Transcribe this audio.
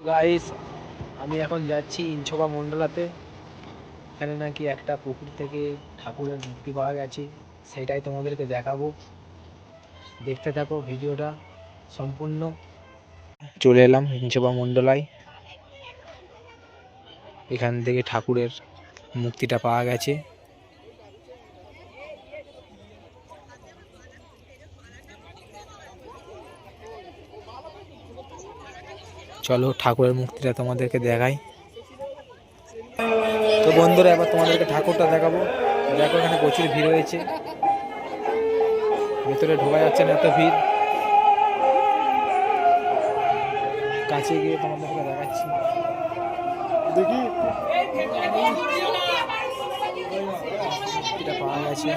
Guys, আমি এখন যাচ্ছি ইনছোবা মন্ডলাতে। এখানে নাকি একটা পুকুর থেকে ঠাকুরের মূর্তি পাওয়া গেছে, সেটাই তোমাদেরকে দেখাবো। দেখতে থাকো ভিডিওটা সম্পূর্ণ। চলে এলাম ইনছোবা মন্ডলায়। এখান থেকে ঠাকুরের মূর্তিটা পাওয়া গেছে। চলো ঠাকুরের মূর্তিটা তোমাদেরকে দেখাই। তো বন্ধুরা, এবার তোমাদেরকে ঠাকুরটা দেখাবো। দেখো এখানে প্রচুর ভিড় হয়েছে, ভেতরে ঢোকা যাচ্ছে না, এত ভিড়। কাছে গিয়ে তোমাদেরকে দেখাচ্ছি। দেখি এটা পাওয়া গেছে।